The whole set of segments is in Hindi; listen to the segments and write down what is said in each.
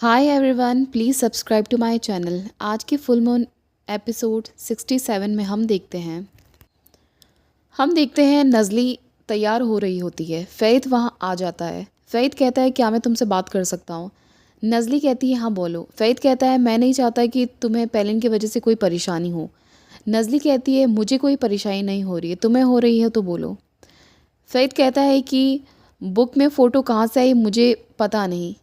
Hi everyone, please subscribe to my channel. आज की फुल मून एपिसोड 67 में हम देखते हैं नज़ली तैयार हो रही होती है। फ़ैद वहाँ आ जाता है। फ़ैद कहता है क्या मैं तुमसे बात कर सकता हूँ। नज़ली कहती है हाँ बोलो। फ़ैद कहता है मैं नहीं चाहता कि तुम्हें पेलिन की वजह से कोई परेशानी हो। नज़ली कहती है मुझे कोई परेशानी नहीं हो रही है, तुम्हें हो रही है तो बोलो। फ़ैद कहता है कि बुक में फ़ोटो कहाँ से आई मुझे पता नहीं।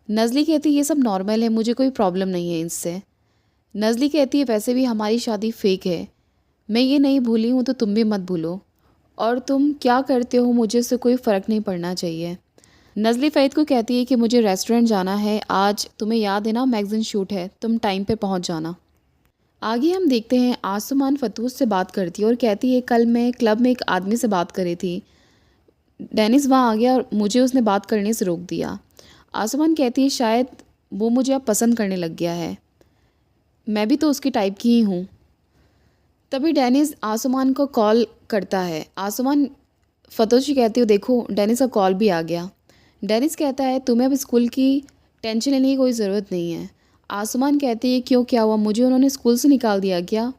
नज़ली कहती है ये सब नॉर्मल है, मुझे कोई प्रॉब्लम नहीं है इससे। नज़ली कहती है वैसे भी हमारी शादी फेक है, मैं ये नहीं भूली हूँ तो तुम भी मत भूलो, और तुम क्या करते हो मुझे उससे कोई फ़र्क नहीं पड़ना चाहिए। नज़ली फ़ैद को कहती है कि मुझे रेस्टोरेंट जाना है आज, तुम्हें याद है ना मैगज़ीन शूट है, तुम टाइम पे पहुँच जाना। आगे हम देखते हैं आसमान फ़तूस से बात करती है और कहती है कल मैं क्लब में एक आदमी से बात करी थी, डेनिस वहाँ आ गया और मुझे उसने बात करने से रोक दिया। आसमान कहती है शायद वो मुझे अब पसंद करने लग गया है, मैं भी तो उसकी टाइप की ही हूँ। तभी डेनिस आसमान को कॉल करता है। आसमान फतोशी कहती हो देखो डेनिस का कॉल भी आ गया। डेनिस कहता है तुम्हें अब स्कूल की टेंशन लेने की कोई ज़रूरत नहीं है। आसमान कहती है क्यों, क्या हुआ, मुझे उन्होंने स्कूल से निकाल दिया क्या?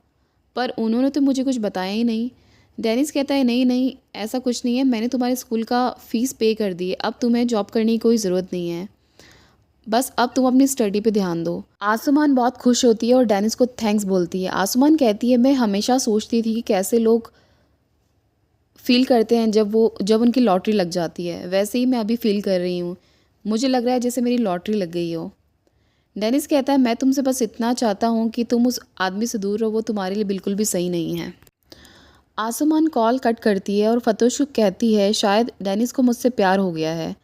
पर उन्होंने तो मुझे कुछ बताया ही नहीं। डेनिस कहता है नहीं नहीं ऐसा कुछ नहीं है, मैंने तुम्हारे स्कूल का फ़ीस पे कर दी है, अब तुम्हें जॉब करने की कोई ज़रूरत नहीं है, बस अब तुम अपनी स्टडी पे ध्यान दो। आसमान बहुत खुश होती है और डेनिस को थैंक्स बोलती है। आसमान कहती है मैं हमेशा सोचती थी कि कैसे लोग फील करते हैं जब उनकी लॉटरी लग जाती है, वैसे ही मैं अभी फील कर रही हूँ, मुझे लग रहा है जैसे मेरी लॉटरी लग गई हो। डेनिस कहता है मैं तुमसे बस इतना चाहता हूँ कि तुम उस आदमी से दूर रहो, वो तुम्हारे लिए बिल्कुल भी सही नहीं है। आसमान कॉल कट करती है और फतोश को कहती है शायद डेनिस को मुझसे प्यार हो गया है।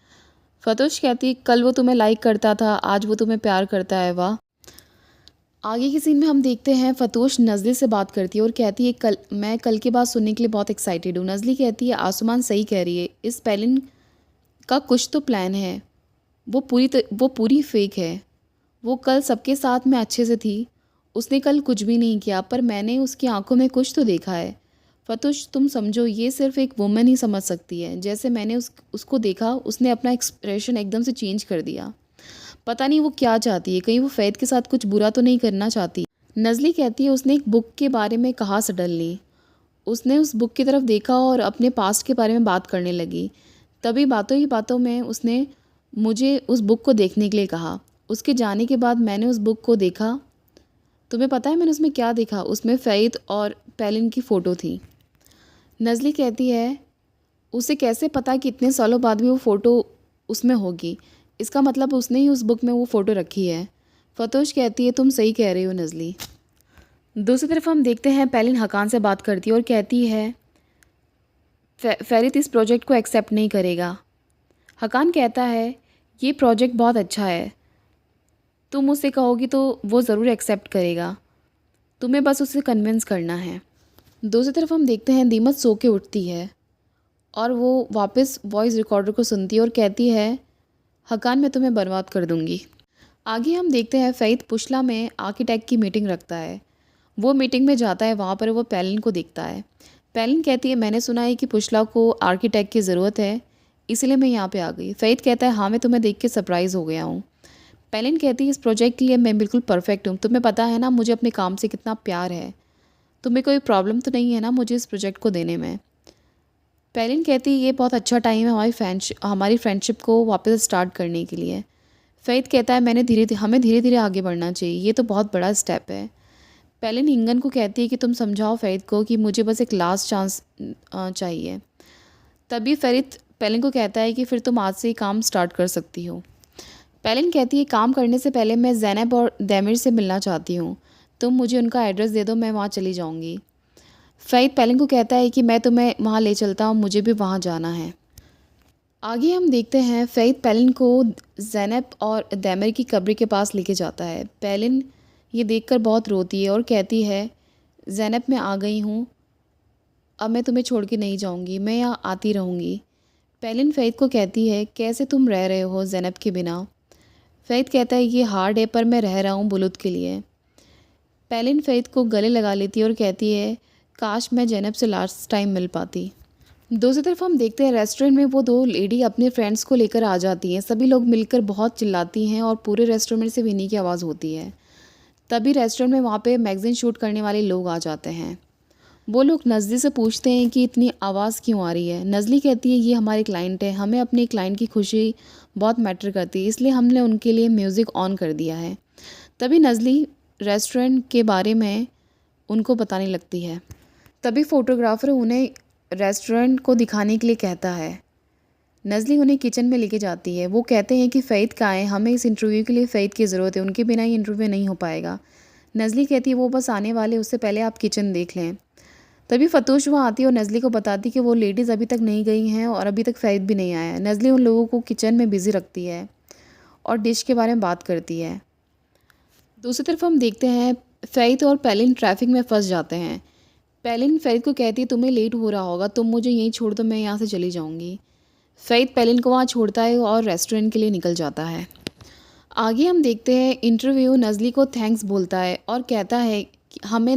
फतोश कहती है कल वो तुम्हें लाइक करता था, आज वो तुम्हें प्यार करता है, वाह। आगे की सीन में हम देखते हैं फतोश नज़ली से बात करती है और कहती है मैं कल की बात सुनने के लिए बहुत एक्साइटेड हूँ। नज़ली कहती है आसमान सही कह रही है, इस पेलिन का कुछ तो प्लान है, वो पूरी फेक है। वो कल सबके साथ में अच्छे से थी, उसने कल कुछ भी नहीं किया, पर मैंने उसकी आंखों में कुछ तो देखा है। फतोश तुम समझो ये सिर्फ एक वुमन ही समझ सकती है, जैसे मैंने उसको देखा उसने अपना एक्सप्रेशन एकदम से चेंज कर दिया। पता नहीं वो क्या चाहती है, कहीं वो फ़ैद के साथ कुछ बुरा तो नहीं करना चाहती। नज़ली कहती है उसने एक बुक के बारे में कहा सडनली, उसने उस बुक की तरफ देखा और अपने पास्ट के बारे में बात करने लगी। तभी बातों ही बातों में उसने मुझे उस बुक को देखने के लिए कहा। उसके जाने के बाद मैंने उस बुक को देखा। तुम्हें पता है मैंने उसमें क्या देखा? उसमें फ़ैद और पेलिन की फ़ोटो थी। नज़ली कहती है उसे कैसे पता कि इतने सालों बाद भी वो फ़ोटो उसमें होगी, इसका मतलब उसने ही उस बुक में वो फ़ोटो रखी है। फतोश कहती है तुम सही कह रही हो नज़ली। दूसरी तरफ हम देखते हैं पेलिन हकान से बात करती है और कहती है फ़ैरित इस प्रोजेक्ट को एक्सेप्ट नहीं करेगा। हकान कहता है ये प्रोजेक्ट बहुत अच्छा है, तुम उसे कहोगी तो वो ज़रूर एक्सेप्ट करेगा, तुम्हें बस उसे कन्विंस करना है। दूसरी तरफ हम देखते हैं दीमत सो के उठती है और वो वापस वॉइस रिकॉर्डर को सुनती है और कहती है हकान मैं तुम्हें बर्बाद कर दूंगी। आगे हम देखते हैं फ़ैद पुशला में आर्किटेक्ट की मीटिंग रखता है। वो मीटिंग में जाता है, वहाँ पर वो पेलिन को देखता है। पेलिन कहती है मैंने सुना है कि पुशला को आर्किटेक्ट की ज़रूरत है, इसलिए मैं यहाँ पे आ गई। फ़ैद कहता है हाँ मैं तुम्हें देख के सरप्राइज़ हो गया हूँ। पेलिन कहती है इस प्रोजेक्ट के लिए मैं बिल्कुल परफेक्ट हूँ, तुम्हें पता है ना मुझे अपने काम से कितना प्यार है, तुम्हें कोई प्रॉब्लम तो नहीं है ना मुझे इस प्रोजेक्ट को देने में। पेलिन कहती है ये बहुत अच्छा टाइम है हमारी फ्रेंडशिप को वापस स्टार्ट करने के लिए। फ़ैद कहता है हमें धीरे धीरे आगे बढ़ना चाहिए, ये तो बहुत बड़ा स्टेप है। पेलिन इंगन को कहती है कि तुम समझाओ फ़ैद को कि मुझे बस एक लास्ट चांस चाहिए। तभी फ़ैद पेलिन को कहता है कि फिर तुम आज से ही काम स्टार्ट कर सकती हो। पेलिन कहती है काम करने से पहले मैं ज़ैनब और दैमिर से मिलना चाहती हूँ, तुम मुझे उनका एड्रेस दे दो, मैं वहाँ चली जाऊँगी। फ़ैद पेलिन को कहता है कि मैं तुम्हें वहाँ ले चलता हूँ, मुझे भी वहाँ जाना है। आगे हम देखते हैं फ़ैद पेलिन को ज़ैनब और दैमिर की कब्र के पास लेके जाता है। पेलिन ये देखकर बहुत रोती है और कहती है ज़ैनब मैं आ गई हूँ, अब मैं तुम्हें छोड़ के नहीं जाऊँगी, मैं यहाँ आती रहूँगी। पेलिन फ़ैद को कहती है कैसे तुम रह रहे हो ज़ैनब के बिना? फ़ैद कहता है ये हार्ड है पर मैं रह रहा हूँ बुलुत के लिए। पेलिन फ़ैद को गले लगा लेती है और कहती है काश मैं ज़ैनब से लास्ट टाइम मिल पाती। दूसरी तरफ हम देखते हैं रेस्टोरेंट में वो दो लेडी अपने फ्रेंड्स को लेकर आ जाती हैं। सभी लोग मिलकर बहुत चिल्लाती हैं और पूरे रेस्टोरेंट में सिर्फ इन्हीं की आवाज़ होती है। तभी रेस्टोरेंट में वहाँ पे मैगज़ीन शूट करने वाले लोग आ जाते हैं। वो लोग नज़ली से पूछते हैं कि इतनी आवाज़ क्यों आ रही है। नज़ली कहती है ये हमारी क्लाइंट है, हमें अपनी क्लाइंट की खुशी बहुत मैटर करती है, इसलिए हमने उनके लिए म्यूज़िक ऑन कर दिया है। तभी नज़ली रेस्टोरेंट के बारे में उनको बताने लगती है। तभी फ़ोटोग्राफ़र उन्हें रेस्टोरेंट को दिखाने के लिए कहता है। नज़ली उन्हें किचन में लेके जाती है। वो कहते हैं कि फ़ईद कहाँ है, हमें इस इंटरव्यू के लिए फ़ईद की ज़रूरत है, उनके बिना ये इंटरव्यू नहीं हो पाएगा। नज़ली कहती है वो बस आने वाले, उससे पहले आप किचन देख लें। तभी फ़तूश वहाँ आती है और नज़ली को बताती कि वो लेडीज़ अभी तक नहीं गई हैं और अभी तक फ़ईद भी नहीं आया है। नज़ली उन लोगों को किचन में बिज़ी रखती है और डिश के बारे में बात करती है। दूसरी तरफ हम देखते हैं फ़ईद और पेलिन ट्रैफिक में फंस जाते हैं। पेलिन फ़ईद को कहती है तुम्हें लेट हो रहा होगा, तुम मुझे यहीं छोड़ दो, मैं यहाँ से चली जाऊँगी। फ़ईद पेलिन को वहाँ छोड़ता है और रेस्टोरेंट के लिए निकल जाता है। आगे हम देखते हैं इंटरव्यू नज़ली को थैंक्स बोलता है और कहता है कि हमें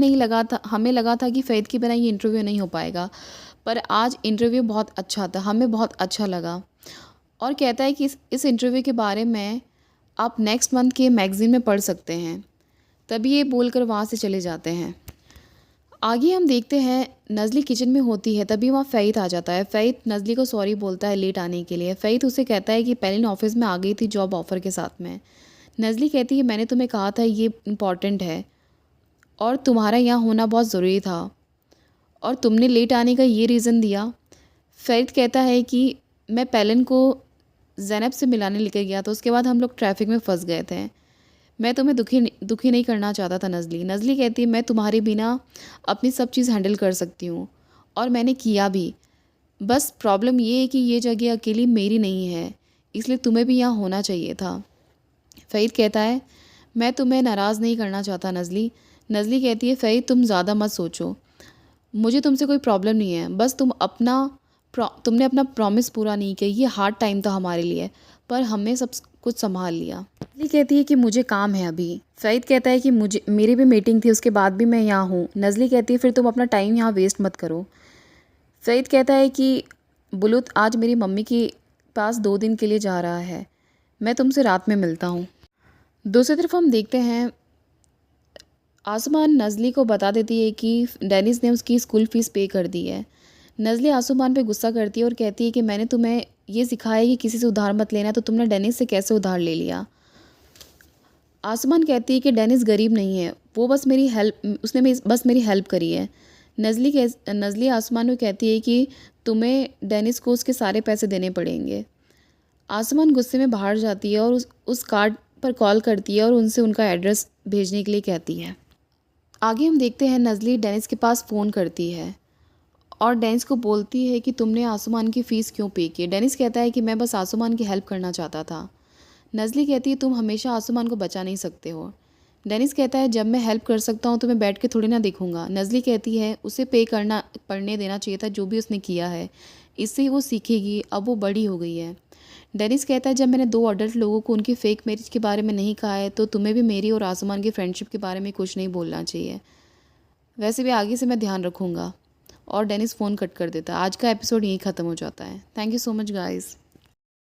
लगा था कि फ़ईद के बिना ये इंटरव्यू नहीं हो पाएगा, पर आज इंटरव्यू बहुत अच्छा था, हमें बहुत अच्छा लगा। और कहता है कि इस इंटरव्यू के बारे में आप नेक्स्ट मंथ के मैगज़ीन में पढ़ सकते हैं। तभी ये बोलकर वहाँ से चले जाते हैं। आगे हम देखते हैं नज़ली किचन में होती है, तभी वहाँ फ़ईद आ जाता है। फ़ईद नज़ली को सॉरी बोलता है लेट आने के लिए। फ़ईद उसे कहता है कि पेलिन ऑफ़िस में आ गई थी जॉब ऑफ़र के साथ में। नज़ली कहती है मैंने तुम्हें कहा था ये इम्पॉर्टेंट है और तुम्हारा यहाँ होना बहुत ज़रूरी था और तुमने लेट आने का ये रीज़न दिया। फ़ईद कहता है कि मैं पेलिन को ज़ैनब से मिलाने लेकर गया था, उसके बाद हम लोग ट्रैफिक में फंस गए थे। मैं तुम्हें दुखी नहीं करना चाहता था नज़ली। नज़ली कहती है मैं तुम्हारे बिना अपनी सब चीज़ हैंडल कर सकती हूँ और मैंने किया भी। बस प्रॉब्लम ये है कि ये जगह अकेली मेरी नहीं है, इसलिए तुम्हें भी यहाँ होना चाहिए था। फ़ईद कहता है मैं तुम्हें नाराज़ नहीं करना चाहता नज़ली। नज़ली कहती है फ़ईद तुम ज़्यादा मत सोचो, मुझे तुमसे कोई प्रॉब्लम नहीं है, बस तुमने अपना प्रॉमिस पूरा नहीं किया। ये हार्ड टाइम था हमारे लिए, पर हमने सब कुछ संभाल लिया। नज़ली कहती है कि मुझे काम है अभी। फ़ईद कहता है कि मेरी भी मीटिंग थी, उसके बाद भी मैं यहाँ हूँ। नज़ली कहती है फिर तुम अपना टाइम यहाँ वेस्ट मत करो। फ़ईद कहता है कि बुलुत आज मेरी मम्मी के पास 2 दिन के लिए जा रहा है, मैं तुमसे रात में मिलता हूँ। दूसरी तरफ हम देखते हैं आसमान नज़ली को बता देती है कि डेनिस ने उसकी स्कूल फ़ीस पे कर दी है। नज़ली आसमान पे गुस्सा करती है और कहती है कि मैंने तुम्हें ये सिखाया कि किसी से उधार मत लेना, तो तुमने डेनिस से कैसे उधार ले लिया। आसमान कहती है कि डेनिस गरीब नहीं है, वो बस मेरी हेल्प करी है। नज़ली आसमान को कहती है कि तुम्हें डेनिस को उसके सारे पैसे देने पड़ेंगे। आसमान गुस्से में बाहर जाती है और उस कार्ड पर कॉल करती है और उनसे उनका एड्रेस भेजने के लिए कहती है। आगे हम देखते हैं नज़ली डेनिस के पास फ़ोन करती है और डेनिस को बोलती है कि तुमने आसमान की फ़ीस क्यों पे की। डेनिस कहता है कि मैं बस आसमान की हेल्प करना चाहता था। नज़ली कहती है तुम हमेशा आसमान को बचा नहीं सकते हो। डेनिस कहता है जब मैं हेल्प कर सकता हूँ तो मैं बैठ के थोड़ी ना देखूंगा। नज़ली कहती है उसे पढ़ने देना चाहिए था जो भी उसने किया है, इससे वो सीखेगी, अब वो बड़ी हो गई है। डेनिस कहता है जब मैंने 2 अडल्ट लोगों को उनकी फ़ेक मैरिज के बारे में नहीं कहा है, तो तुम्हें भी मेरी और आसमान की फ्रेंडशिप के बारे में कुछ नहीं बोलना चाहिए। वैसे भी आगे से मैं ध्यान रखूँगा। और डेनिस फ़ोन कट कर देता है। आज का एपिसोड यहीं ख़त्म हो जाता है। Thank you so much guys.